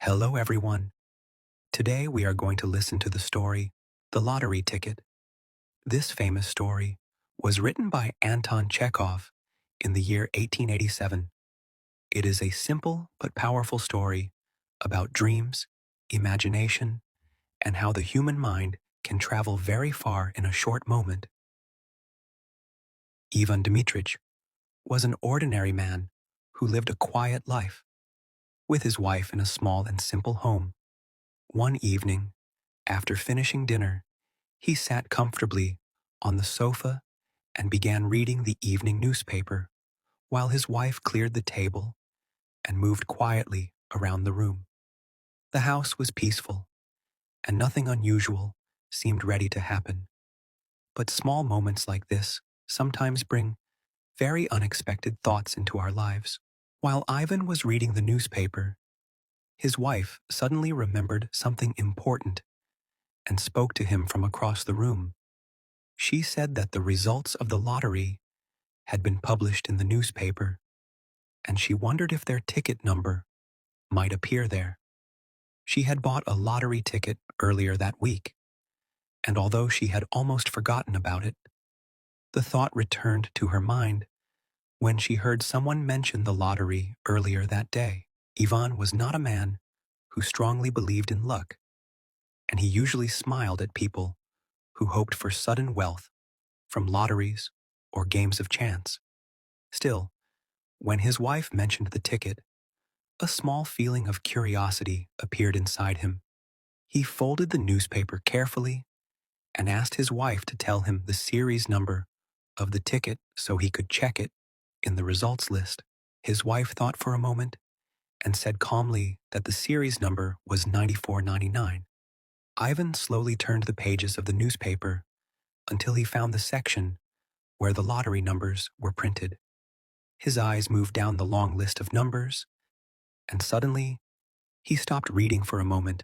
Hello, everyone. Today we are going to listen to the story, The Lottery Ticket. This famous story was written by Anton Chekhov in the year 1887. It is a simple but powerful story about dreams, imagination, and how the human mind can travel very far in a short moment. Ivan Dmitrich was an ordinary man who lived a quiet life with his wife in a small and simple home. One evening, after finishing dinner, he sat comfortably on the sofa and began reading the evening newspaper while his wife cleared the table and moved quietly around the room. The house was peaceful, and nothing unusual seemed ready to happen. But small moments like this sometimes bring very unexpected thoughts into our lives. While Ivan was reading the newspaper, his wife suddenly remembered something important and spoke to him from across the room. She said that the results of the lottery had been published in the newspaper, and she wondered if their ticket number might appear there. She had bought a lottery ticket earlier that week, and although she had almost forgotten about it, the thought returned to her mind when she heard someone mention the lottery earlier that day. Ivan was not a man who strongly believed in luck, and he usually smiled at people who hoped for sudden wealth from lotteries or games of chance. Still, when his wife mentioned the ticket, a small feeling of curiosity appeared inside him. He folded the newspaper carefully and asked his wife to tell him the series number of the ticket so he could check it in the results list. His wife thought for a moment and said calmly that the series number was 9499. Ivan slowly turned the pages of the newspaper until he found the section where the lottery numbers were printed. His eyes moved down the long list of numbers, and suddenly he stopped reading for a moment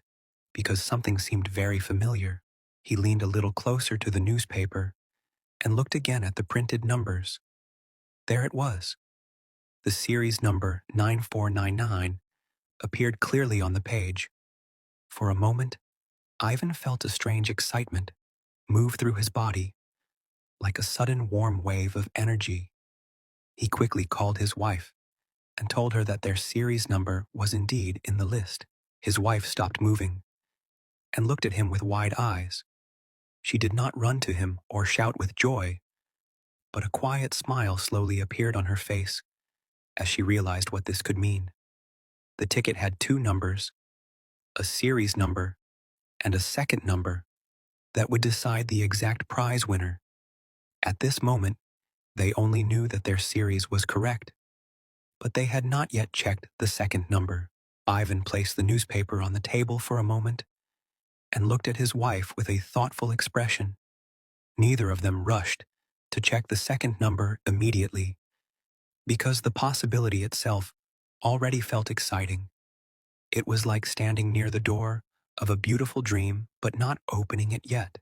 because something seemed very familiar. He leaned a little closer to the newspaper and looked again at the printed numbers. There it was. The series number 9499 appeared clearly on the page. For a moment, Ivan felt a strange excitement move through his body, like a sudden warm wave of energy. He quickly called his wife and told her that their series number was indeed in the list. His wife stopped moving and looked at him with wide eyes. She did not run to him or shout with joy, but a quiet smile slowly appeared on her face as she realized what this could mean. The ticket had two numbers, a series number and a second number that would decide the exact prize winner. At this moment, they only knew that their series was correct, but they had not yet checked the second number. Ivan placed the newspaper on the table for a moment and looked at his wife with a thoughtful expression. Neither of them rushed to check the second number immediately, because the possibility itself already felt exciting. It was like standing near the door of a beautiful dream but not opening it yet.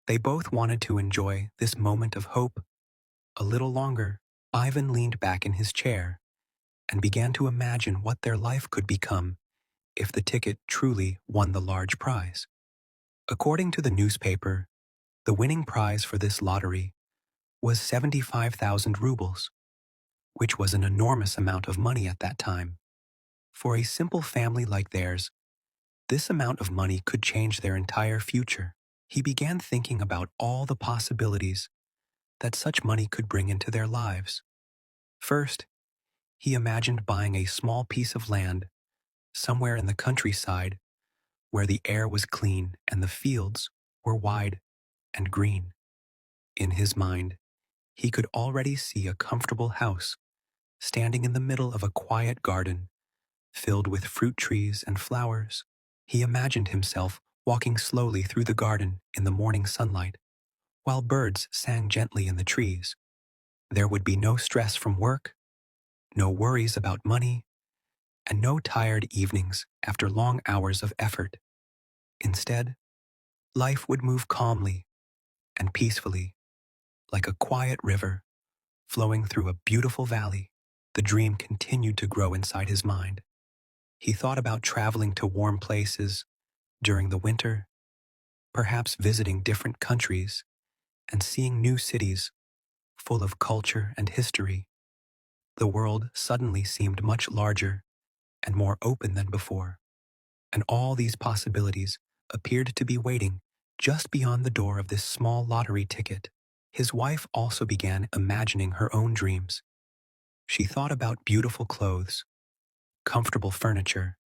They both wanted to enjoy this moment of hope a little longer. Ivan leaned back in his chair and began to imagine what their life could become if the ticket truly won the large prize. According to the newspaper, the winning prize for this lottery was 75,000 rubles, which was an enormous amount of money at that time. For a simple family like theirs, this amount of money could change their entire future. He began thinking about all the possibilities that such money could bring into their lives. First, he imagined buying a small piece of land somewhere in the countryside where the air was clean and the fields were wide and green. In his mind, he could already see a comfortable house standing in the middle of a quiet garden filled with fruit trees and flowers. He imagined himself walking slowly through the garden in the morning sunlight, while birds sang gently in the trees. There would be no stress from work, no worries about money, and no tired evenings after long hours of effort. Instead, life would move calmly and peacefully, like a quiet river flowing through a beautiful valley. The dream continued to grow inside his mind. He thought about traveling to warm places during the winter, perhaps visiting different countries and seeing new cities full of culture and history. The world suddenly seemed much larger and more open than before, and all these possibilities appeared to be waiting just beyond the door of this small lottery ticket. His wife also began imagining her own dreams. She thought about beautiful clothes, comfortable furniture,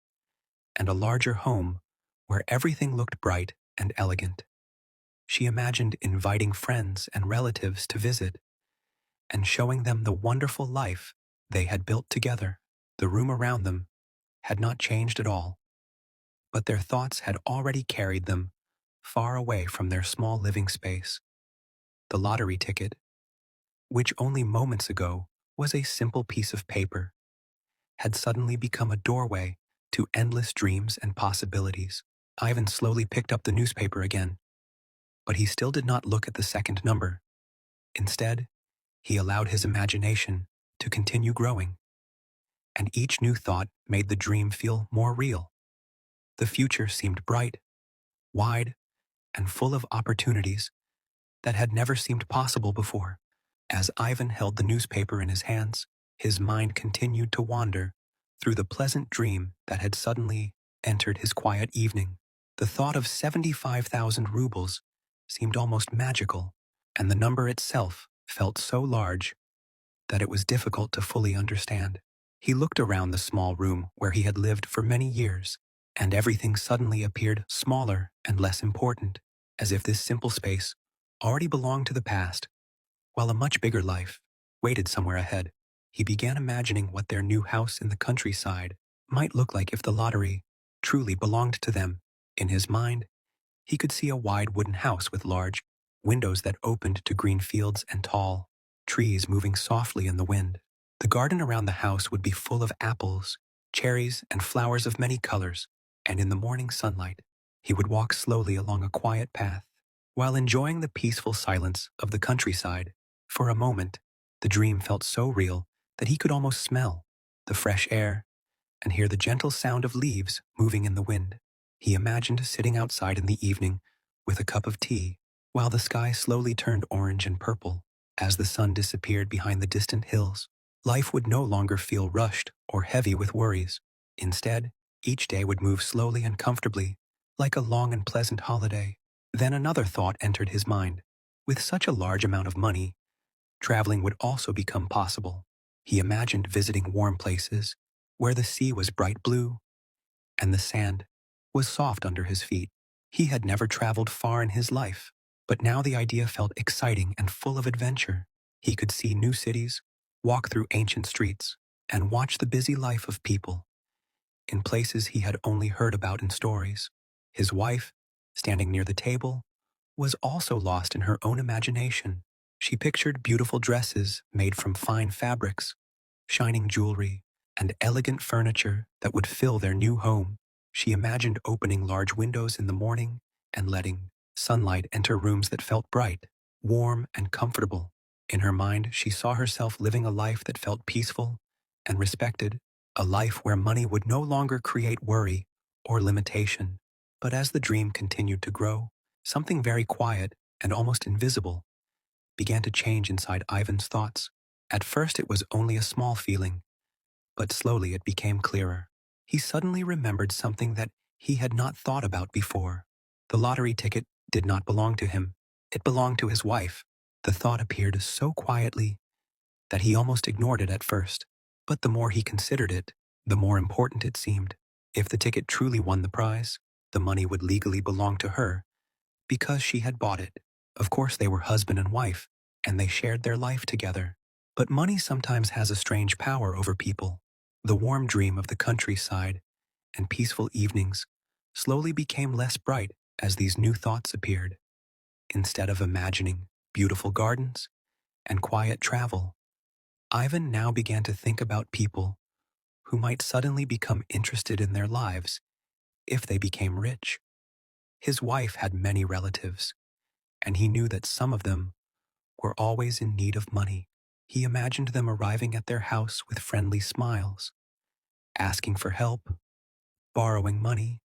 and a larger home where everything looked bright and elegant. She imagined inviting friends and relatives to visit and showing them the wonderful life they had built together. The room around them had not changed at all, but their thoughts had already carried them far away from their small living space. The lottery ticket, which only moments ago was a simple piece of paper, had suddenly become a doorway to endless dreams and possibilities. Ivan slowly picked up the newspaper again, but he still did not look at the second number. Instead, he allowed his imagination to continue growing, and each new thought made the dream feel more real. The future seemed bright, wide, and full of opportunities that had never seemed possible before. As Ivan held the newspaper in his hands, his mind continued to wander through the pleasant dream that had suddenly entered his quiet evening. The thought of 75,000 rubles seemed almost magical, and the number itself felt so large that it was difficult to fully understand. He looked around the small room where he had lived for many years, and everything suddenly appeared smaller and less important, as if this simple space already belonged to the past, while a much bigger life waited somewhere ahead. He began imagining what their new house in the countryside might look like if the lottery truly belonged to them. In his mind, he could see a wide wooden house with large windows that opened to green fields and tall trees moving softly in the wind. The garden around the house would be full of apples, cherries, and flowers of many colors, and in the morning sunlight, he would walk slowly along a quiet path, while enjoying the peaceful silence of the countryside. For a moment, the dream felt so real that he could almost smell the fresh air and hear the gentle sound of leaves moving in the wind. He imagined sitting outside in the evening with a cup of tea, while the sky slowly turned orange and purple as the sun disappeared behind the distant hills. Life would no longer feel rushed or heavy with worries. Instead, each day would move slowly and comfortably, like a long and pleasant holiday. Then another thought entered his mind. With such a large amount of money, traveling would also become possible. He imagined visiting warm places where the sea was bright blue and the sand was soft under his feet. He had never traveled far in his life, but now the idea felt exciting and full of adventure. He could see new cities, walk through ancient streets, and watch the busy life of people in places he had only heard about in stories. His wife, standing near the table, was also lost in her own imagination. She pictured beautiful dresses made from fine fabrics, shining jewelry, and elegant furniture that would fill their new home. She imagined opening large windows in the morning and letting sunlight enter rooms that felt bright, warm, and comfortable. In her mind, she saw herself living a life that felt peaceful and respected, a life where money would no longer create worry or limitation. But as the dream continued to grow, something very quiet and almost invisible began to change inside Ivan's thoughts. At first it was only a small feeling, but slowly it became clearer. He suddenly remembered something that he had not thought about before. The lottery ticket did not belong to him. It belonged to his wife. The thought appeared so quietly that he almost ignored it at first. But the more he considered it, the more important it seemed. If the ticket truly won the prize, the money would legally belong to her because she had bought it. Of course, they were husband and wife, and they shared their life together. But money sometimes has a strange power over people. The warm dream of the countryside and peaceful evenings slowly became less bright as these new thoughts appeared. Instead of imagining beautiful gardens and quiet travel, Ivan now began to think about people who might suddenly become interested in their lives if they became rich. His wife had many relatives, and he knew that some of them were always in need of money. He imagined them arriving at their house with friendly smiles, asking for help borrowing money,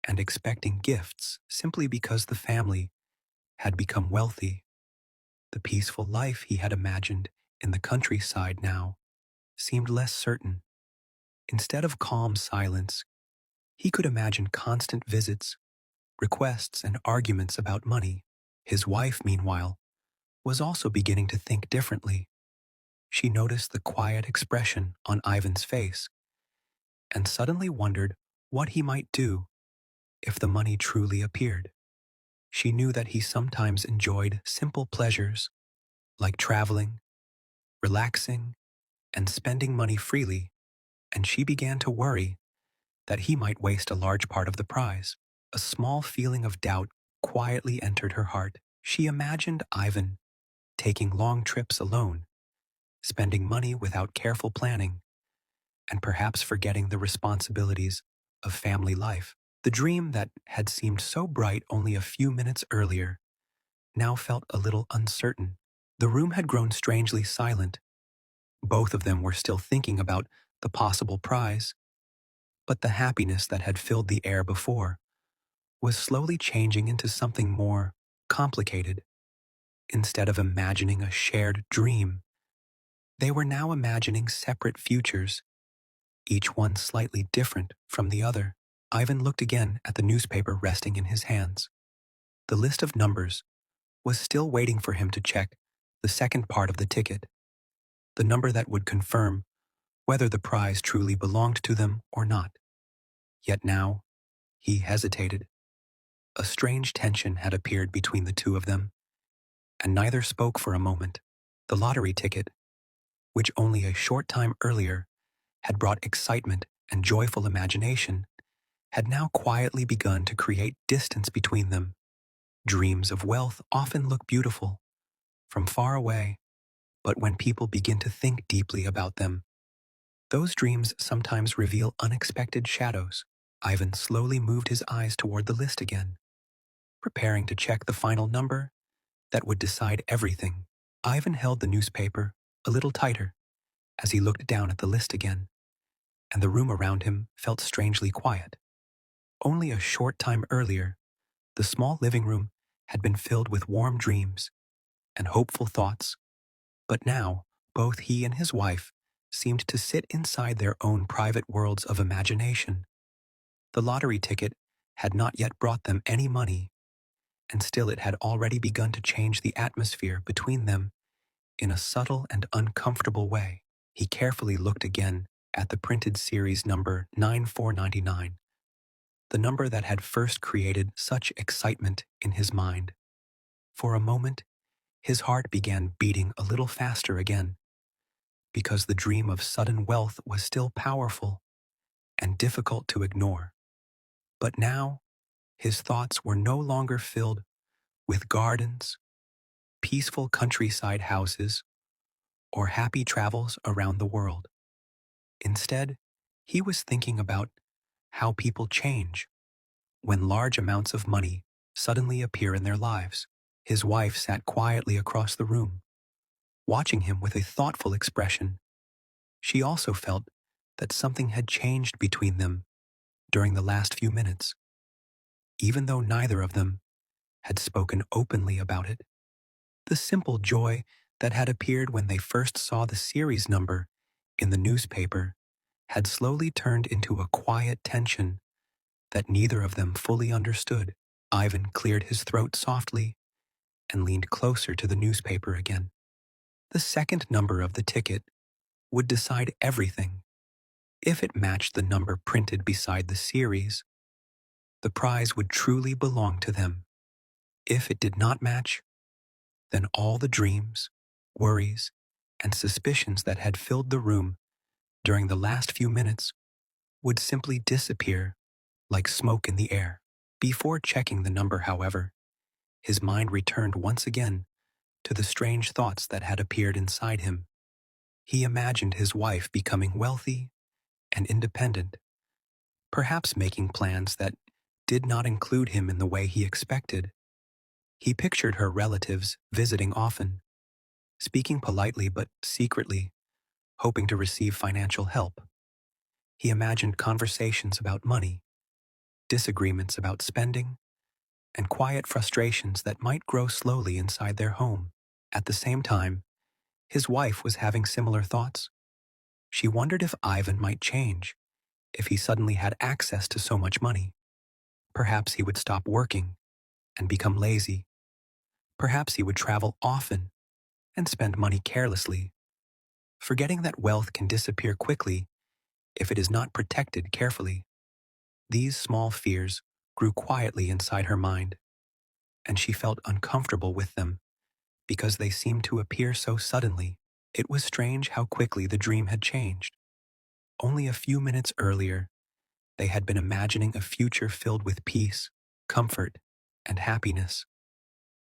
and expecting gifts simply because the family had become wealthy. The peaceful life he had imagined in the countryside now seemed less certain. Instead of calm silence, he could imagine constant visits, requests, and arguments about money. His wife, meanwhile, was also beginning to think differently. She noticed the quiet expression on Ivan's face and suddenly wondered what he might do if the money truly appeared. She knew that he sometimes enjoyed simple pleasures like traveling, relaxing, and spending money freely, and she began to worry that he might waste a large part of the prize. A small feeling of doubt quietly entered her heart. She imagined Ivan taking long trips alone, spending money without careful planning, and perhaps forgetting the responsibilities of family life. The dream that had seemed so bright only a few minutes earlier now felt a little uncertain. The room had grown strangely silent. Both of them were still thinking about the possible prize, but the happiness that had filled the air before was slowly changing into something more complicated. Instead of imagining a shared dream, they were now imagining separate futures, each one slightly different from the other. Ivan looked again at the newspaper resting in his hands. The list of numbers was still waiting for him to check the second part of the ticket, the number that would confirm whether the prize truly belonged to them or not. Yet now, he hesitated. A strange tension had appeared between the two of them, and neither spoke for a moment. The lottery ticket, which only a short time earlier had brought excitement and joyful imagination, had now quietly begun to create distance between them. Dreams of wealth often look beautiful from far away, but when people begin to think deeply about them, those dreams sometimes reveal unexpected shadows. Ivan slowly moved his eyes toward the list again, preparing to check the final number that would decide everything. Ivan held the newspaper a little tighter as he looked down at the list again, and the room around him felt strangely quiet. Only a short time earlier, the small living room had been filled with warm dreams and hopeful thoughts, but now both he and his wife seemed to sit inside their own private worlds of imagination. The lottery ticket had not yet brought them any money, and still it had already begun to change the atmosphere between them in a subtle and uncomfortable way. He carefully looked again at the printed series number 9499, the number that had first created such excitement in his mind. For a moment, his heart began beating a little faster again, because the dream of sudden wealth was still powerful and difficult to ignore. But now, his thoughts were no longer filled with gardens, peaceful countryside houses, or happy travels around the world. Instead, he was thinking about how people change when large amounts of money suddenly appear in their lives. His wife sat quietly across the room, watching him with a thoughtful expression. She also felt that something had changed between them during the last few minutes, even though neither of them had spoken openly about it. The simple joy that had appeared when they first saw the series number in the newspaper had slowly turned into a quiet tension that neither of them fully understood. Ivan cleared his throat softly and leaned closer to the newspaper again. The second number of the ticket would decide everything. If it matched the number printed beside the series, the prize would truly belong to them. If it did not match, then all the dreams, worries, and suspicions that had filled the room during the last few minutes would simply disappear like smoke in the air. Before checking the number, however, his mind returned once again to the strange thoughts that had appeared inside him. He imagined his wife becoming wealthy and independent, perhaps making plans that did not include him in the way he expected. He pictured her relatives visiting often, speaking politely but secretly, hoping to receive financial help. He imagined conversations about money, disagreements about spending, and quiet frustrations that might grow slowly inside their home. At the same time, his wife was having similar thoughts. She wondered if Ivan might change, if he suddenly had access to so much money. Perhaps he would stop working and become lazy. Perhaps he would travel often and spend money carelessly, forgetting that wealth can disappear quickly if it is not protected carefully. These small fears grew quietly inside her mind, and she felt uncomfortable with them because they seemed to appear so suddenly. It was strange how quickly the dream had changed. Only a few minutes earlier, they had been imagining a future filled with peace, comfort, and happiness.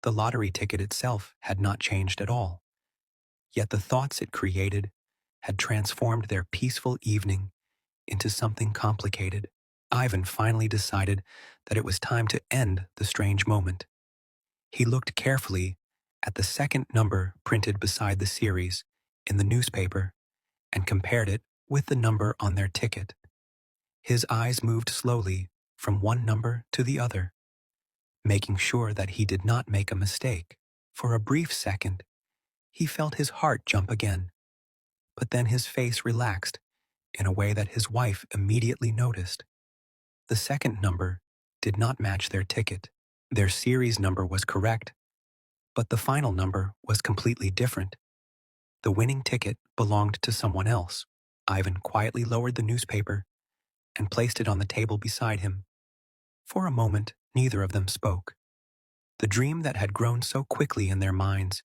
The lottery ticket itself had not changed at all, yet the thoughts it created had transformed their peaceful evening into something complicated. Ivan finally decided that it was time to end the strange moment. He looked carefully at the second number printed beside the series in the newspaper and compared it with the number on their ticket. His eyes moved slowly from one number to the other, making sure that he did not make a mistake. For a brief second, he felt his heart jump again, but then his face relaxed in a way that his wife immediately noticed. The second number did not match their ticket. Their series number was correct, but the final number was completely different. The winning ticket belonged to someone else. Ivan quietly lowered the newspaper and placed it on the table beside him. For a moment, neither of them spoke. The dream that had grown so quickly in their minds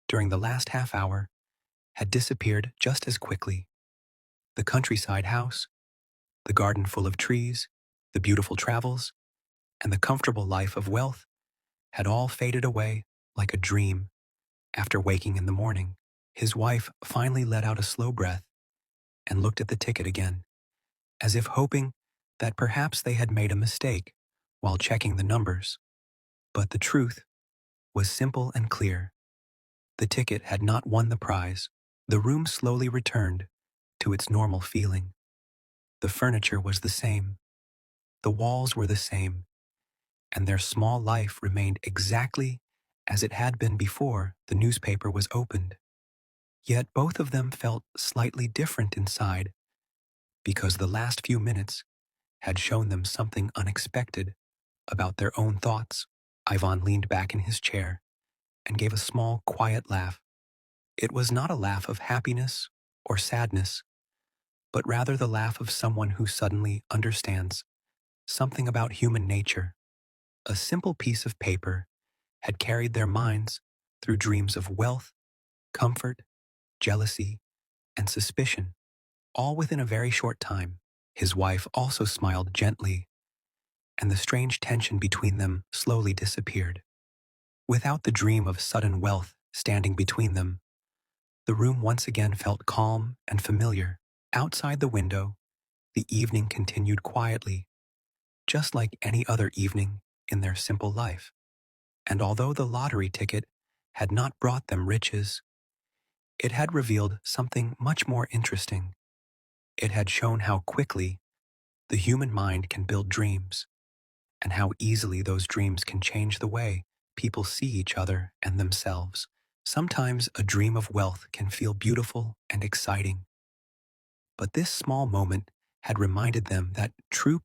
during the last half hour had disappeared just as quickly. The countryside house, the garden full of trees, the beautiful travels, and the comfortable life of wealth had all faded away like a dream after waking in the morning. His wife finally let out a slow breath and looked at the ticket again, as if hoping that perhaps they had made a mistake while checking the numbers. But the truth was simple and clear. The ticket had not won the prize. The room slowly returned to its normal feeling. The furniture was the same. The walls were the same, and their small life remained exactly as it had been before the newspaper was opened. Yet both of them felt slightly different inside, because the last few minutes had shown them something unexpected about their own thoughts. Ivan leaned back in his chair and gave a small, quiet laugh. It was not a laugh of happiness or sadness, but rather the laugh of someone who suddenly understands something about human nature. A simple piece of paper had carried their minds through dreams of wealth, comfort, jealousy, and suspicion, all within a very short time. His wife also smiled gently, and the strange tension between them slowly disappeared. Without the dream of sudden wealth standing between them, the room once again felt calm and familiar. Outside the window, the evening continued quietly, just like any other evening in their simple life. And although the lottery ticket had not brought them riches, it had revealed something much more interesting. It had shown how quickly the human mind can build dreams, and how easily those dreams can change the way people see each other and themselves. Sometimes a dream of wealth can feel beautiful and exciting, but this small moment had reminded them that true